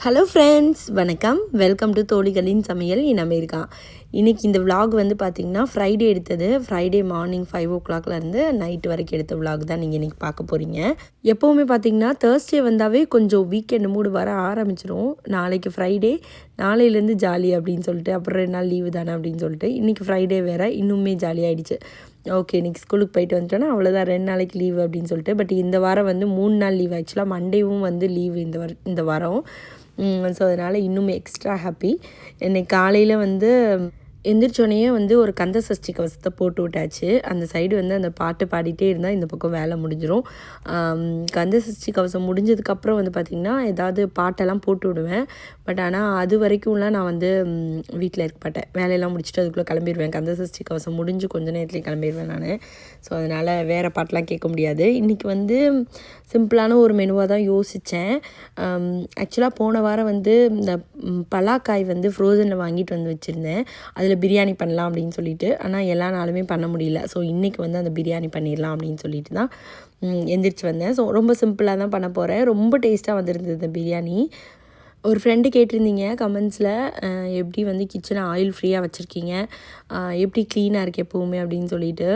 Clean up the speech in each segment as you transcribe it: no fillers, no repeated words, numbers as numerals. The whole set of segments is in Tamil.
ஹலோ ஃப்ரெண்ட்ஸ், வணக்கம். வெல்கம் டு தோழிகளின் சமையல் இன் அமெரிக்கா. இன்றைக்கி இந்த விலாக் வந்து பார்த்திங்கன்னா ஃப்ரைடே எடுத்தது. ஃப்ரைடே மார்னிங் 5 o'clockலேருந்து நைட்டு வரைக்கும் எடுத்த விலாக் தான் நீங்கள் இன்றைக்கி பார்க்க போகிறீங்க. எப்போவுமே பார்த்திங்கன்னா தேர்ஸ்டே வந்தாவே கொஞ்சம் வீக்கெண்டு மூடு வர ஆரம்பிச்சிடும். நாளைக்கு ஃப்ரைடே, நாளையிலேருந்து ஜாலி அப்படின்னு சொல்லிட்டு, அப்புறம் 2 நாள் லீவு தானே அப்படின்னு சொல்லிட்டு, இன்றைக்கி ஃப்ரைடே வேறு இன்னுமே ஜாலியாகிடுச்சு. ஓகே, இன்றைக்கி ஸ்கூலுக்கு போயிட்டு வந்துட்டோன்னா அவ்வளோதான், 2 நாளைக்கு லீவு அப்படின்னு சொல்லிட்டு. பட் இந்த வாரம் வந்து 3 நாள் லீவ். ஆக்சுவலாக மண்டேவும் வந்து லீவு இந்த வாரம். ஸோ அதனால் இன்னும் எக்ஸ்ட்ரா ஹாப்பி. இன்னைக்கு காலையில் வந்து எந்திரிச்சோடனே வந்து ஒரு கந்த சஷ்டி கவசத்தை போட்டு விட்டாச்சு. அந்த சைடு வந்து அந்த பாட்டு பாடிட்டே இருந்தால் இந்த பக்கம் வேலை முடிஞ்சிடும். கந்த சஷ்டி கவசம் முடிஞ்சதுக்கப்புறம் வந்து பார்த்திங்கன்னா ஏதாவது பாட்டெல்லாம் போட்டு விடுவேன். பட் ஆனால் அது வரைக்கும்லாம் நான் வந்து வீட்டில் இருக்க மாட்டேன். வேலையெல்லாம் முடிச்சுட்டு அதுக்குள்ளே கிளம்பிடுவேன். கந்த சஷ்டி கவசம் முடிஞ்சு கொஞ்சம் நேரத்துலேயே கிளம்பிடுவேன் நான். ஸோ அதனால் வேறு பாட்டெலாம் கேட்க முடியாது. இன்றைக்கி வந்து சிம்பிளான ஒரு மெனுவாக தான் யோசித்தேன். ஆக்சுவலாக போன வாரம் வந்து இந்த பலாக்காய் வந்து ஃப்ரோசனில் வாங்கிட்டு வந்து வச்சுருந்தேன். அதில் பிரியாணி பண்ணலாம் அப்படின்னு சொல்லிட்டு, ஆனால் எல்லா நாளுமே பண்ண முடியல. ஸோ இன்றைக்கி வந்து அந்த பிரியாணி பண்ணிடலாம் அப்படின்னு சொல்லிட்டு தான் எந்திரிச்சு வந்தேன். ஸோ ரொம்ப சிம்பிளாக தான் பண்ண போகிறேன். ரொம்ப டேஸ்ட்டாக வந்திருந்தது இந்த பிரியாணி. ஒரு ஃப்ரெண்டு கேட்டிருந்தீங்க கமெண்ட்ஸில், எப்படி வந்து கிச்சனை ஆயில் ஃப்ரீயாக வச்சுருக்கீங்க, எப்படி க்ளீனாக இருக்குது எப்போவுமே அப்படின்னு சொல்லிட்டு.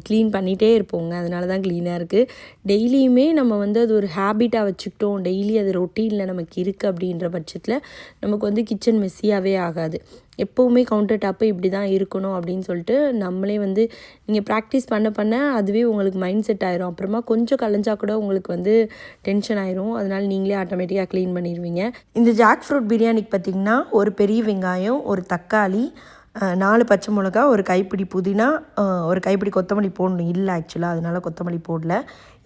க்ளீன் பண்ணிகிட்டே இருப்போங்க, அதனால தான் க்ளீனாக இருக்குது. டெய்லியுமே நம்ம வந்து அது ஒரு ஹேபிட்டாக வச்சுக்கிட்டோம், டெய்லி அது ரொட்டீனில் நமக்கு இருக்குது அப்படின்ற பட்சத்தில் நமக்கு வந்து கிச்சன் மெஸ்ஸியாகவே ஆகாது. எப்போவுமே கவுண்டர் டாப்பு இப்படி தான் இருக்கணும் அப்படின்னு சொல்லிட்டு நம்மளே வந்து நீங்கள் ப்ராக்டிஸ் பண்ண அதுவே உங்களுக்கு மைண்ட் செட் ஆயிரும். அப்புறமா கொஞ்சம் கலைஞ்சா கூட உங்களுக்கு வந்து டென்ஷன் ஆயிரும். அதனால் நீங்களே ஆட்டோமேட்டிக்காக க்ளீன் பண்ணிடுவீங்க. இந்த ஜாக் ஃப்ரூட் பிரியாணிக்கு பார்த்திங்கன்னா ஒரு பெரிய வெங்காயம், ஒரு தக்காளி, 4 பச்சை மிளகா, ஒரு கைப்பிடி புதினா, ஒரு கைப்பிடி கொத்தமல்லி போடணும். இல்லை ஆக்சுவலாக அதனால் கொத்தமல்லி போடல.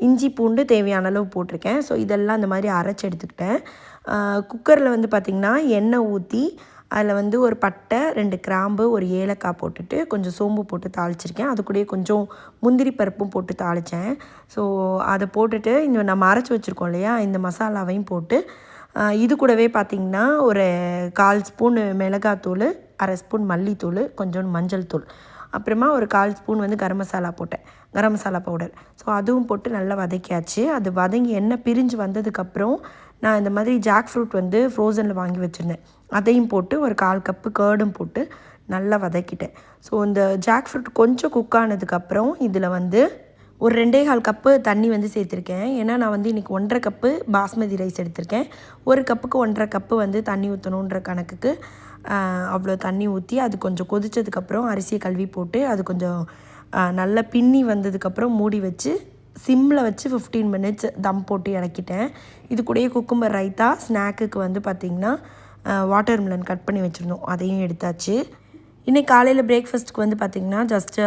இஞ்சி பூண்டு தேவையான அளவு போட்டிருக்கேன். ஸோ இதெல்லாம் இந்த மாதிரி அரைச்சி எடுத்துக்கிட்டேன். குக்கரில் வந்து பார்த்திங்கன்னா எண்ணெய் ஊற்றி அதில் வந்து ஒரு பட்டை, 2 கிராம்பு, ஒரு ஏலக்காய் போட்டுட்டு கொஞ்சம் சோம்பு போட்டு தாளிச்சிருக்கேன். அது கூடயே கொஞ்சம் முந்திரி பருப்பும் போட்டு தாளித்தேன். ஸோ அதை போட்டுட்டு இந்த நம்ம அரைச்சி வச்சுருக்கோம் இல்லையா, இந்த மசாலாவையும் போட்டு இது கூடவே பார்த்திங்கன்னா ஒரு 1/4 ஸ்பூன் மிளகாத்தூள், 1/2 ஸ்பூன் மல்லித்தூள், கொஞ்சம் மஞ்சள் தூள், அப்புறமா ஒரு 1/4 ஸ்பூன் வந்து கரம் மசாலா போட்டேன், கரம் மசாலா பவுடர். ஸோ அதுவும் போட்டு நல்லா வதக்கியாச்சு. அது வதங்கி எண்ணெய் பிரிஞ்சு வந்ததுக்கப்புறம் நான் இந்த மாதிரி ஜாக் ஃப்ரூட் வந்து ஃப்ரோசனில் வாங்கி வச்சுருந்தேன். அதையும் போட்டு ஒரு 1/4 கப்பு கேர்டும் போட்டு நல்லா வதக்கிட்டேன். ஸோ இந்த ஜாக் ஃப்ரூட் கொஞ்சம் குக் ஆனதுக்கப்புறம் இதில் வந்து ஒரு 2.25 கப்பு தண்ணி வந்து சேர்த்துருக்கேன். ஏன்னா நான் வந்து இன்றைக்கி 1.5 கப்பு பாஸ்மதி ரைஸ் எடுத்திருக்கேன். 1 கப்புக்கு 1.5 கப்பு வந்து தண்ணி ஊற்றணுன்ற கணக்குக்கு அவ்வளோ தண்ணி ஊற்றி அது கொஞ்சம் கொதித்ததுக்கப்புறம் அரிசியை கழுவி போட்டு அது கொஞ்சம் நல்லா பின்னி வந்ததுக்கப்புறம் மூடி வச்சு சிம்மில் வச்சு 15 மினிட்ஸ் தம் போட்டு இறக்கிட்டேன். இது கூடயே குக்கும்பர் ரைத்தா, ஸ்நாக்குக்கு வந்து பார்த்திங்கன்னா வாட்டர் மிலன் கட் பண்ணி வச்சுருந்தோம், அதையும் எடுத்தாச்சு. இன்றைக்கி காலையில் பிரேக்ஃபாஸ்ட்டுக்கு வந்து பார்த்திங்கன்னா ஜஸ்ட்டு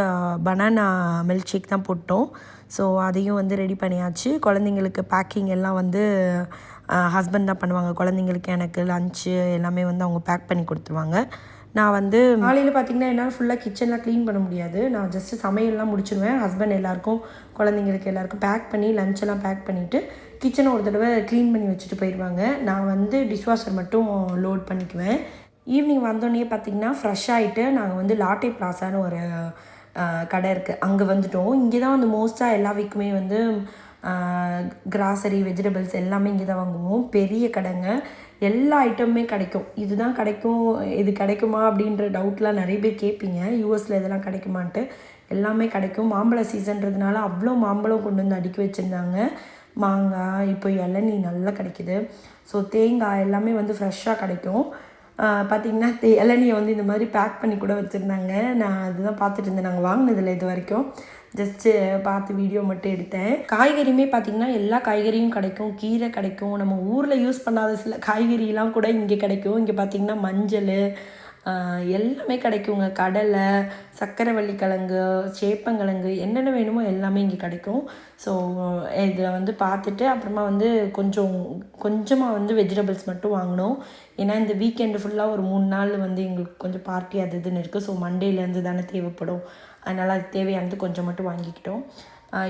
பனானா மில்க் ஷேக் தான் போட்டோம். ஸோ அதையும் வந்து ரெடி பண்ணியாச்சு. குழந்தைங்களுக்கு பேக்கிங் எல்லாம் வந்து ஹஸ்பண்ட் தான் பண்ணுவாங்க. குழந்தைங்களுக்கு எனக்கு லன்ச்சு எல்லாமே வந்து அவங்க பேக் பண்ணி கொடுத்துருவாங்க. நான் வந்து காலையில் பார்த்திங்கன்னா என்னால் ஃபுல்லாக கிச்சன்லாம் க்ளீன் பண்ண முடியாது. நான் ஜஸ்ட்டு சமையல்லாம் முடிச்சிடுவேன். ஹஸ்பண்ட் எல்லாேருக்கும், குழந்தைங்களுக்கு எல்லாேருக்கும் பேக் பண்ணி லஞ்செல்லாம் பேக் பண்ணிவிட்டு கிச்சனை ஒரு தடவை க்ளீன் பண்ணி வச்சுட்டு போயிடுவாங்க. நான் வந்து டிஷ்வாஷர் மட்டும் லோட் பண்ணிக்குவேன். ஈவினிங் வந்தோடனே பார்த்திங்கன்னா ஃப்ரெஷ் ஆகிட்டு நாங்கள் வந்து லாட்டே பிளாசான்னு ஒரு கடை இருக்குது, அங்கே வந்துவிட்டோம். இங்கே தான் வந்து மோஸ்ட்டாக எல்லா வீக்குமே வந்து கிராசரி, வெஜிடபிள்ஸ் எல்லாமே இங்கே தான் வாங்குவோம். பெரிய கடைங்க, எல்லா ஐட்டமுமே கிடைக்கும். இதுதான் கிடைக்கும், இது கிடைக்குமா அப்படின்ற டவுட்லாம் நிறைய பேர் கேட்பீங்க. யூஎஸில் இதெல்லாம் கிடைக்குமான்ட்டு. எல்லாமே கிடைக்கும். மாம்பழ சீசன்றதுனால அவ்வளோ மாம்பழம் கொண்டு வந்து அடுக்கி வச்சுருந்தாங்க. மாங்காய், இப்போ இளநீ நல்லா கிடைக்கிது. ஸோ தேங்காய் எல்லாமே வந்து ஃப்ரெஷ்ஷாக கிடைக்கும். பார்த்திங்கன்னா இளநியை வந்து இந்த மாதிரி பேக் பண்ணி கூட வச்சுருந்தாங்க. நான் அதுதான் பார்த்துட்டு இருந்தேன். நாங்கள் வாங்கினதில்லை இது வரைக்கும், ஜஸ்ட்டு பார்த்து வீடியோ மட்டும் எடுத்தேன். காய்கறியுமே பார்த்திங்கன்னா எல்லா காய்கறியும் கிடைக்கும். கீரை கிடைக்கும். நம்ம ஊரில் யூஸ் பண்ணாத சில காய்கறிலாம் கூட இங்கே கிடைக்கும். இங்கே பார்த்திங்கன்னா மஞ்சள் எல்லாமே கிடைக்குங்க. கடலை, சக்கரவள்ளி கிழங்கு, சேப்பங்கிழங்கு, என்னென்ன வேணுமோ எல்லாமே இங்கே கிடைக்கும். ஸோ இதில் வந்து பார்த்துட்டு அப்புறமா வந்து கொஞ்சமாக வந்து வெஜிடபிள்ஸ் மட்டும் வாங்கினோம். ஏன்னா இந்த வீக்கெண்டு ஃபுல்லாக ஒரு 3 நாள் வந்து எங்களுக்கு கொஞ்சம் பார்ட்டி அது இதுன்னு இருக்குது. ஸோ மண்டேலேருந்து தானே தேவைப்படும், அதனால் அது தேவையானது கொஞ்சம் மட்டும் வாங்கிக்கிட்டோம்.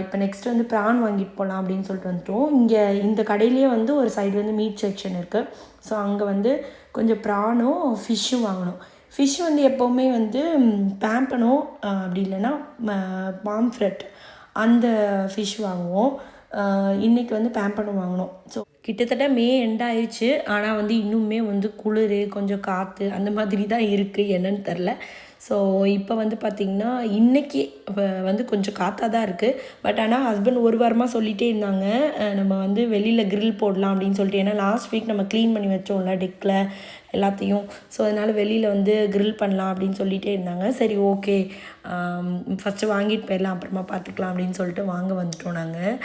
இப்போ நெக்ஸ்ட் வந்து ப்ரான் வாங்கிட்டு போகலாம் அப்படின்னு சொல்லிட்டு வந்துட்டோம். இங்கே இந்த கடையிலேயே வந்து ஒரு சைடு வந்து மீட் செக்ஷன் இருக்குது. ஸோ அங்கே வந்து கொஞ்சம் ப்ரானும் ஃபிஷ்ஷும் வாங்கினோம். ஃபிஷ் வந்து எப்போவுமே வந்து பேம்பனோ அப்படி இல்லைன்னா பாம்ஃப்ரெட் அந்த ஃபிஷ் வாங்குவோம். இன்றைக்கி வந்து பேம்பனோ வாங்கினோம். ஸோ கிட்டத்தட்ட மே எண்ட் ஆயிடுச்சு. ஆனால் வந்து இன்னுமே வந்து குளிர், கொஞ்சம் காற்று அந்த மாதிரி தான் இருக்குது. என்னன்னு தெரில. ஸோ இப்போ வந்து பார்த்திங்கன்னா இன்றைக்கி வந்து கொஞ்சம் காற்றா தான் இருக்குது. பட் ஆனால் ஹஸ்பண்ட் ஒரு வாரமாக சொல்லிகிட்டே இருந்தாங்க, நம்ம வந்து வெளியில் கிரில் போடலாம் அப்படின்னு சொல்லிட்டு. ஏன்னா லாஸ்ட் வீக் நம்ம க்ளீன் பண்ணி வச்சோம்ல டெக்கில் எல்லாத்தையும். ஸோ அதனால் வெளியில் வந்து கிரில் பண்ணலாம் அப்படின்னு சொல்லிகிட்டே இருந்தாங்க. சரி ஓகே, ஃபஸ்ட்டு வாங்கிட்டு போயிடலாம், அப்புறமா பார்த்துக்கலாம் அப்படின்னு சொல்லிட்டு வாங்க வந்துட்டோம் நாங்கள்.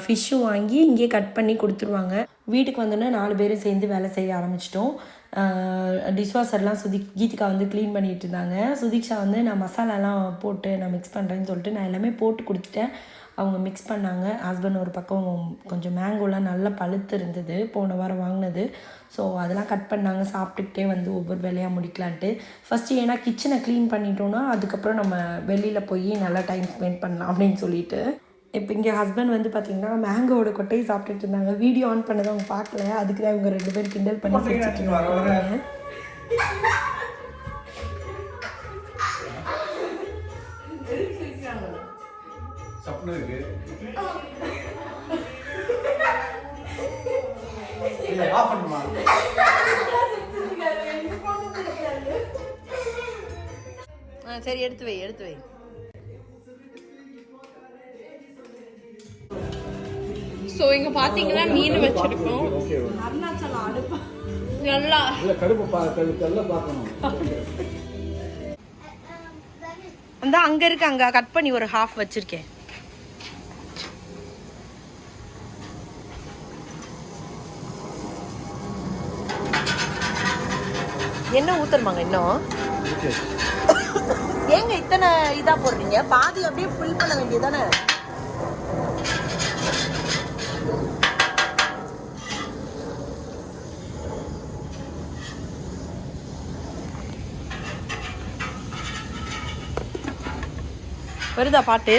ஃபிஷ்ஷும் வாங்கி இங்கேயே கட் பண்ணி கொடுத்துருவாங்க. வீட்டுக்கு வந்தோன்னே 4 பேரும் சேர்ந்து வேலை செய்ய ஆரம்பிச்சிட்டோம். டிஷ்வாஷர்லாம் கீதிகா வந்து க்ளீன் பண்ணிகிட்டு இருந்தாங்க. சுதீக்ஷா வந்து நான் மசாலாலாம் போட்டு நான் மிக்ஸ் பண்ணுறேன்னு சொல்லிட்டு நான் எல்லாமே போட்டு கொடுத்துட்டேன். அவங்க மிக்ஸ் பண்ணாங்க. ஹஸ்பண்ட் ஒரு பக்கம் கொஞ்சம் மேங்கோலாம் நல்லா பழுத்து இருந்தது, போன வாரம் வாங்கினது. ஸோ அதெல்லாம் கட் பண்ணாங்க. சாப்பிட்டுக்கிட்டே வந்து ஒவ்வொரு வேலையாக முடிக்கலான்ட்டு. ஃபஸ்ட்டு ஏன்னா கிச்சனை க்ளீன் பண்ணிட்டோன்னா அதுக்கப்புறம் நம்ம வெளியில் போய் நல்லா டைம் ஸ்பெண்ட் பண்ணலாம் அப்படின்னு சொல்லிட்டு. இப்போ இங்கே ஹஸ்பண்ட் வந்து பார்த்திங்கன்னா மேங்கோவோட கொட்டையை சாப்பிட்டுட்டு இருந்தாங்க. வீடியோ ஆன் பண்ணதை அவங்க பார்க்கல. அதுக்கு தான் இவங்க 2 பேரும் கிண்டல் பண்ணி சிரிச்சிட்டு இருந்தாங்க. சரி எடுத்து வை. ஸோ இங்கே பார்த்தீங்கன்னா மீன் வச்சுருக்கோம். அருணாச்சலம் அடுப்பா நல்லா அந்த அங்கே இருக்கு, அங்கே கட் பண்ணி ஒரு ஹாஃப் வச்சுருக்கேன். என்ன ஊத்தணுமாங்க இன்னும்? ஏங்க இத்தனை இதா போடுறீங்க? பாதி அப்படியே ஃபில் பண்ண வேண்டியதானே? வருதா பாட்டு?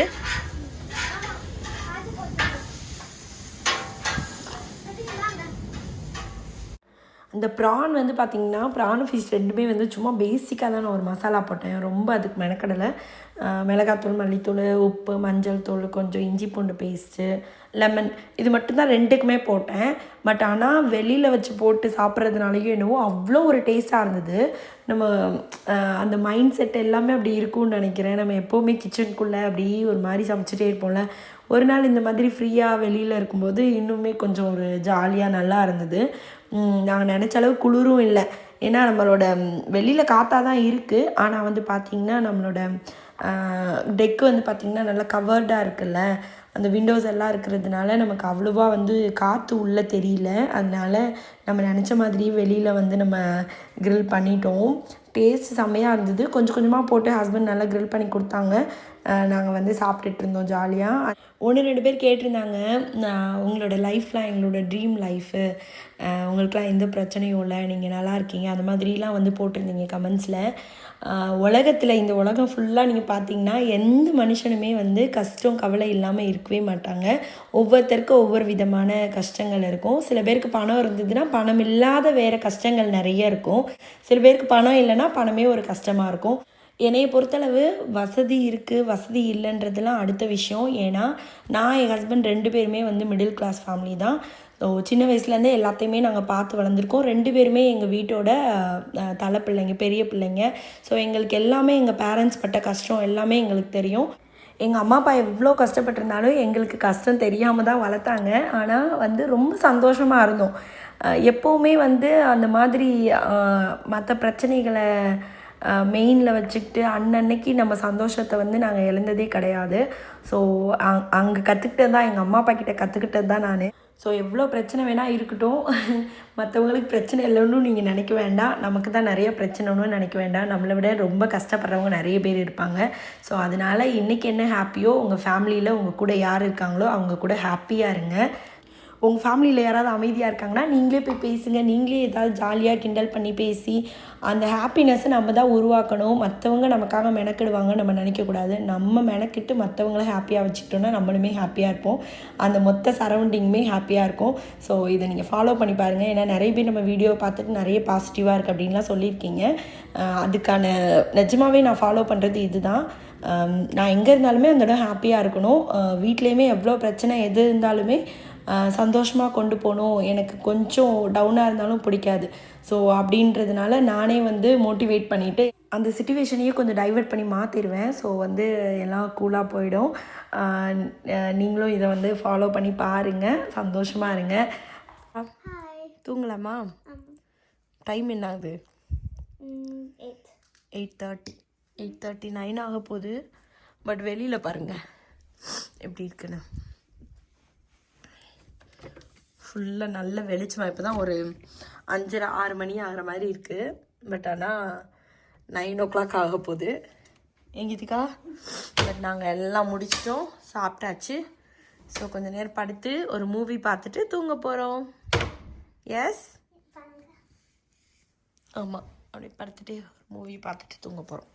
அந்த ப்ரான் வந்து பார்த்திங்கன்னா ப்ரான் ஃபிஷ் ரெண்டுமே வந்து சும்மா பேசிக்காக தான் நான் ஒரு மசாலா போட்டேன். ரொம்ப அதுக்கு மெனக்கடலை. மிளகாத்தூள், மல்லித்தூள், உப்பு, மஞ்சள் தூள், கொஞ்சம் இஞ்சி பூண்டு பேஸ்ட்டு, லெமன், இது மட்டும்தான் 2க்குமே போட்டேன். பட் ஆனால் வெளியில் வச்சு போட்டு சாப்பிட்றதுனாலையும் என்னவோ அவ்வளோ ஒரு டேஸ்ட்டாக இருந்தது. நம்ம அந்த மைண்ட் செட் எல்லாமே அப்படி இருக்கும்னு நினைக்கிறேன். நம்ம எப்போவுமே கிச்சனுக்குள்ளே அப்படி ஒரு மாதிரி சமைச்சிட்டே இருப்போம்ல. ஒரு நாள் இந்த மாதிரி ஃப்ரீயாக வெளியில் இருக்கும்போது இன்னுமே கொஞ்சம் ஒரு ஜாலியாக நல்லா இருந்தது. நாங்கள் நினச்ச அளவு குளிரும் இல்லை. ஏன்னா நம்மளோட வெளியில் காற்றா தான் இருக்குது. ஆனால் வந்து பார்த்திங்கன்னா நம்மளோட டெக்கு வந்து பார்த்திங்கன்னா நல்லா கவர்டாக இருக்குல்ல, அந்த விண்டோஸ் எல்லாம் இருக்கிறதுனால நமக்கு அவ்வளோவா வந்து காற்று உள்ளே தெரியல. அதனால நம்ம நினச்ச மாதிரியே வெளியில் வந்து நம்ம க்ரில் பண்ணிட்டோம். டேஸ்ட் செம்மையாக இருந்தது. கொஞ்சம் கொஞ்சமாக போட்டு ஹஸ்பண்ட் நல்லா க்ரில் பண்ணி கொடுத்தாங்க. நாங்கள் வந்து சாப்பிட்டுட்டு இருந்தோம் ஜாலியாக. 1-2 பேர் கேட்டிருந்தாங்க, உங்களோட லைஃப்லாம் எங்களோட ட்ரீம் லைஃபு, உங்களுக்குலாம் எந்த பிரச்சனையும் இல்லை, நீங்கள் நல்லா இருக்கீங்க, அந்த மாதிரிலாம் வந்து போட்டிருந்தீங்க கமெண்ட்ஸில். உலகத்தில் இந்த உலகம் ஃபுல்லாக நீங்கள் பார்த்தீங்கன்னா எந்த மனுஷனுமே வந்து கஷ்டம் கவலை இல்லாமல் இருக்கவே மாட்டாங்க. ஒவ்வொருத்தருக்கும் ஒவ்வொரு விதமான கஷ்டங்கள் இருக்கும். சில பேருக்கு பணம் இருந்ததுன்னா பணம் இல்லாத வேறு கஷ்டங்கள் நிறைய இருக்கும். சில பேருக்கு பணம் இல்லைன்னா பணமே ஒரு கஷ்டமாக இருக்கும். என்னையை பொறுத்தளவு வசதி இருக்குது வசதி இல்லைன்றதுலாம் அடுத்த விஷயம். ஏன்னா நான் என் ஹஸ்பண்ட் 2 பேருமே வந்து மிடில் கிளாஸ் ஃபேமிலி தான். ஸோ சின்ன வயசுலேருந்தே எல்லாத்தையுமே நாங்கள் பார்த்து வளர்ந்துருக்கோம். 2 பேருமே எங்கள் வீட்டோட தலை பிள்ளைங்க, பெரிய பிள்ளைங்க. ஸோ எங்களுக்கு எல்லாமே எங்கள் பேரண்ட்ஸ் பட்ட கஷ்டம் எல்லாமே எங்களுக்கு தெரியும். எங்கள் அம்மா அப்பா எவ்வளோ கஷ்டப்பட்டிருந்தாலும் எங்களுக்கு கஷ்டம் தெரியாமல் தான் வளர்த்தாங்க. ஆனால் வந்து ரொம்ப சந்தோஷமாக இருந்தோம். எப்போவுமே வந்து அந்த மாதிரி மற்ற பிரச்சனைகளை மெயினில் வச்சுக்கிட்டு அன்னன்னைக்கு நம்ம சந்தோஷத்தை வந்து நாங்கள் இழந்ததே கிடையாது. ஸோ அங்கே கற்றுக்கிட்டது தான், எங்கள் அம்மா அப்பா கிட்டே கற்றுக்கிட்டது தான் நான். ஸோ எவ்வளோ பிரச்சனை வேணால் இருக்கட்டும், மற்றவங்களுக்கு பிரச்சனை இல்லைன்னு நீங்கள் நினைக்க வேண்டாம். நமக்கு தான் நிறைய பிரச்சனைன்னு நினைக்க வேண்டாம். நம்மளை விட ரொம்ப கஷ்டப்படுறவங்க நிறைய பேர் இருப்பாங்க. ஸோ அதனால் இன்றைக்கி என்ன ஹாப்பியோ உங்கள் ஃபேமிலியில் உங்கள் கூட யார் இருக்காங்களோ அவங்க கூட ஹாப்பியாக இருங்க. உங்கள் ஃபேமிலியில் யாராவது அமைதியாக இருக்காங்கன்னா நீங்களே போய் பேசுங்க. நீங்களே ஏதாவது ஜாலியாக கிண்டல் பண்ணி பேசி அந்த ஹாப்பினஸ்ஸை நம்ம தான் உருவாக்கணும். மற்றவங்க நமக்காக மெனக்கிடுவாங்க நம்ம நினைக்கக்கூடாது. நம்ம மெனக்கிட்டு மற்றவங்கள ஹாப்பியாக வச்சுக்கிட்டோன்னா நம்மளுமே ஹாப்பியாக இருப்போம். அந்த மொத்த சரௌண்டிங்குமே ஹாப்பியாக இருக்கும். ஸோ இதை நீங்கள் ஃபாலோ பண்ணி பாருங்கள். ஏன்னா நிறைய பேர் நம்ம வீடியோ பார்த்துட்டு நிறைய பாசிட்டிவாக இருக்குது அப்படின்லாம் சொல்லியிருக்கீங்க. அதுக்கான நிஜமாகவே நான் ஃபாலோ பண்ணுறது இதுதான். நான் எங்கே இருந்தாலுமே அந்த இடம் ஹாப்பியாக இருக்கணும். வீட்லேயுமே எவ்வளோ பிரச்சனை எது இருந்தாலுமே சந்தோஷமாக கொண்டு போகணும், எனக்கு கொஞ்சம் டவுனாக இருந்தாலும் பிடிக்காது. ஸோ அப்படின்றதுனால நானே வந்து மோட்டிவேட் பண்ணிவிட்டு அந்த சுச்சுவேஷனையே கொஞ்சம் டைவர்ட் பண்ணி மாற்றிடுவேன். ஸோ வந்து எல்லாம் கூலாக போயிடும். நீங்களும் இதை வந்து ஃபாலோ பண்ணி பாருங்கள், சந்தோஷமாக இருங்க. தூங்கலாமா? டைம் என்ன ஆகுது? 8:30 8:39 ஆக போகுது. பட் வெளியில் பாருங்கள் எப்படி இருக்குன்னு. ஃபுல்லாக நல்ல வெளிச்சமாக இப்போ தான் ஒரு 5:30 6 மணி ஆகிற மாதிரி இருக்குது. பட் ஆனால் 9 o'clock ஆக போகுது. எங்கிட்டுக்கா? பட் நாங்கள் எல்லாம் முடிச்சிட்டோம், சாப்பிட்டாச்சு. ஸோ கொஞ்சம் நேரம் படுத்து ஒரு மூவி பார்த்துட்டு தூங்க போகிறோம். எஸ், ஆமாம், அப்படியே படுத்துட்டு ஒரு மூவி பார்த்துட்டு தூங்க போகிறோம்.